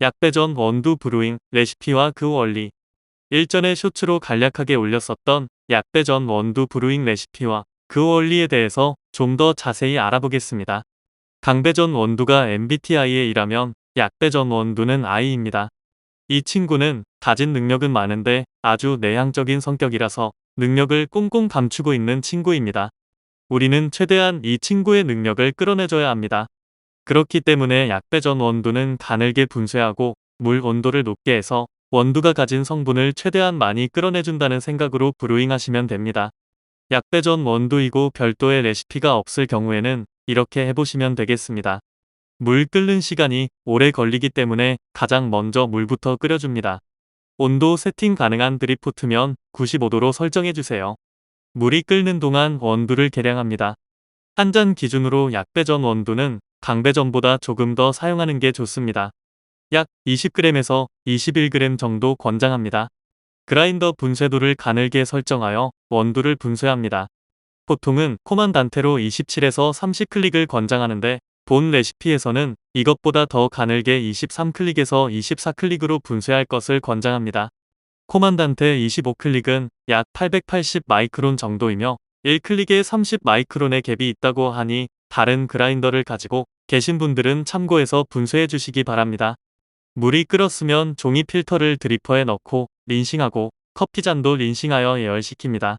약배전 원두 브루잉 레시피와 그 원리. 일전에 쇼츠로 간략하게 올렸었던 약배전 원두 브루잉 레시피와 그 원리에 대해서 좀 더 자세히 알아보겠습니다. 강배전 원두가 MBTI에 1라면 약배전 원두는 I입니다. 이 친구는 가진 능력은 많은데 아주 내향적인 성격이라서 능력을 꽁꽁 감추고 있는 친구입니다. 우리는 최대한 이 친구의 능력을 끌어내줘야 합니다. 그렇기 때문에 약배전 원두는 가늘게 분쇄하고 물 온도를 높게 해서 원두가 가진 성분을 최대한 많이 끌어내준다는 생각으로 브루잉 하시면 됩니다. 약배전 원두이고 별도의 레시피가 없을 경우에는 이렇게 해보시면 되겠습니다. 물 끓는 시간이 오래 걸리기 때문에 가장 먼저 물부터 끓여줍니다. 온도 세팅 가능한 드립포트면 95도로 설정해주세요. 물이 끓는 동안 원두를 계량합니다. 한 잔 기준으로 약배전 원두는 강배전보다 조금 더 사용하는 게 좋습니다. 약 20g에서 21g 정도 권장합니다. 그라인더 분쇄도를 가늘게 설정하여 원두를 분쇄합니다. 보통은 코만단테로 27에서 30클릭을 권장하는데 본 레시피에서는 이것보다 더 가늘게 23클릭에서 24클릭으로 분쇄할 것을 권장합니다. 코만단테 25클릭은 약 880 마이크론 정도이며 1클릭에 30 마이크론의 갭이 있다고 하니 다른 그라인더를 가지고 계신 분들은 참고해서 분쇄해 주시기 바랍니다. 물이 끓었으면 종이 필터를 드리퍼에 넣고 린싱하고 커피잔도 린싱하여 예열시킵니다.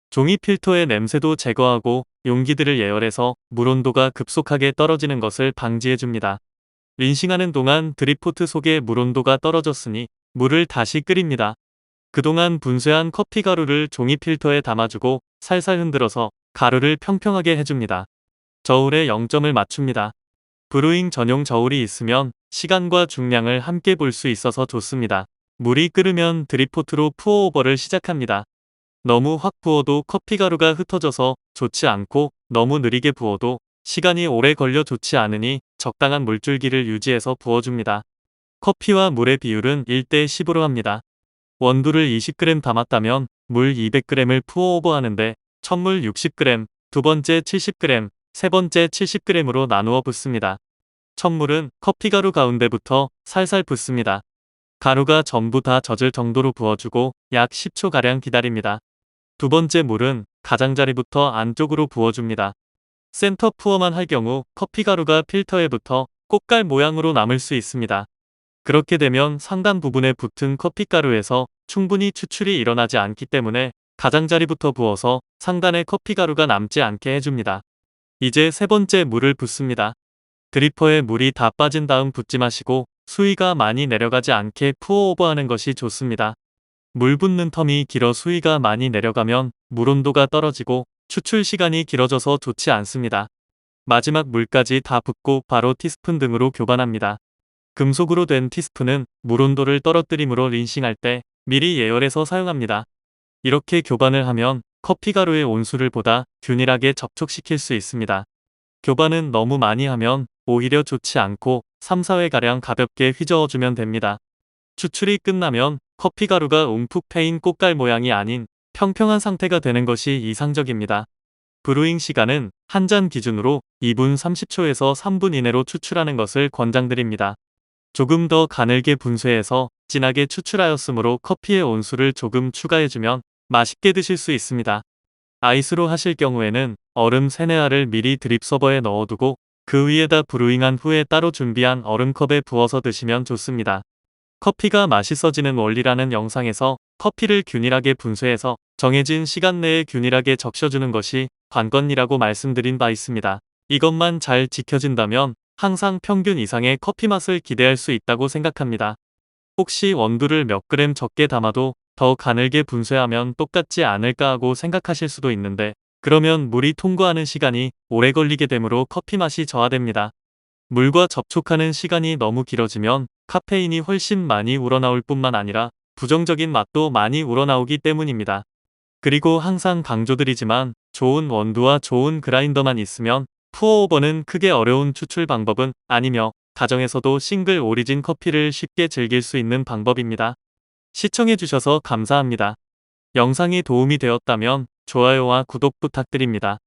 종이 필터의 냄새도 제거하고 용기들을 예열해서 물 온도가 급속하게 떨어지는 것을 방지해줍니다. 린싱하는 동안 드립포트 속에 물 온도가 떨어졌으니 물을 다시 끓입니다. 그동안 분쇄한 커피 가루를 종이 필터에 담아주고 살살 흔들어서 가루를 평평하게 해줍니다. 저울에 0점을 맞춥니다. 브루잉 전용 저울이 있으면 시간과 중량을 함께 볼 수 있어서 좋습니다. 물이 끓으면 드립포트로 푸어오버를 시작합니다. 너무 확 부어도 커피 가루가 흩어져서 좋지 않고 너무 느리게 부어도 시간이 오래 걸려 좋지 않으니 적당한 물줄기를 유지해서 부어줍니다. 커피와 물의 비율은 1대10으로 합니다. 원두를 20g 담았다면 물 200g을 푸어오버 하는데 첫물 60g, 두 번째 70g, 세 번째 70g으로 나누어 붓습니다. 첫물은 커피가루 가운데부터 살살 붓습니다. 가루가 전부 다 젖을 정도로 부어주고 약 10초가량 기다립니다. 두 번째 물은 가장자리부터 안쪽으로 부어줍니다. 센터 푸어만 할 경우 커피가루가 필터에 붙어 꽃갈 모양으로 남을 수 있습니다. 그렇게 되면 상단 부분에 붙은 커피가루에서 충분히 추출이 일어나지 않기 때문에 가장자리부터 부어서 상단에 커피가루가 남지 않게 해줍니다. 이제 세 번째 물을 붓습니다. 드리퍼에 물이 다 빠진 다음 붓지 마시고 수위가 많이 내려가지 않게 푸어오버하는 것이 좋습니다. 물 붓는 텀이 길어 수위가 많이 내려가면 물 온도가 떨어지고 추출 시간이 길어져서 좋지 않습니다. 마지막 물까지 다 붓고 바로 티스푼 등으로 교반합니다. 금속으로 된 티스푼은 물 온도를 떨어뜨림으로 린싱할 때 미리 예열해서 사용합니다. 이렇게 교반을 하면 커피가루의 온수를 보다 균일하게 접촉시킬 수 있습니다. 교반은 너무 많이 하면 오히려 좋지 않고 3-4회가량 가볍게 휘저어주면 됩니다. 추출이 끝나면 커피가루가 움푹 패인 꽃갈 모양이 아닌 평평한 상태가 되는 것이 이상적입니다. 브루잉 시간은 한 잔 기준으로 2분 30초에서 3분 이내로 추출하는 것을 권장드립니다. 조금 더 가늘게 분쇄해서 진하게 추출하였으므로 커피의 온수를 조금 추가해주면 맛있게 드실 수 있습니다. 아이스로 하실 경우에는 얼음 3-4알을 미리 드립 서버에 넣어두고 그 위에다 브루잉한 후에 따로 준비한 얼음컵에 부어서 드시면 좋습니다. 커피가 맛있어지는 원리라는 영상에서 커피를 균일하게 분쇄해서 정해진 시간 내에 균일하게 적셔주는 것이 관건이라고 말씀드린 바 있습니다. 이것만 잘 지켜진다면 항상 평균 이상의 커피 맛을 기대할 수 있다고 생각합니다. 혹시 원두를 몇 그램 적게 담아도 더 가늘게 분쇄하면 똑같지 않을까 하고 생각하실 수도 있는데 그러면 물이 통과하는 시간이 오래 걸리게 되므로 커피 맛이 저하됩니다. 물과 접촉하는 시간이 너무 길어지면 카페인이 훨씬 많이 우러나올 뿐만 아니라 부정적인 맛도 많이 우러나오기 때문입니다. 그리고 항상 강조드리지만 좋은 원두와 좋은 그라인더만 있으면 푸어오버는 크게 어려운 추출 방법은 아니며 가정에서도 싱글 오리진 커피를 쉽게 즐길 수 있는 방법입니다. 시청해주셔서 감사합니다. 영상이 도움이 되었다면 좋아요와 구독 부탁드립니다.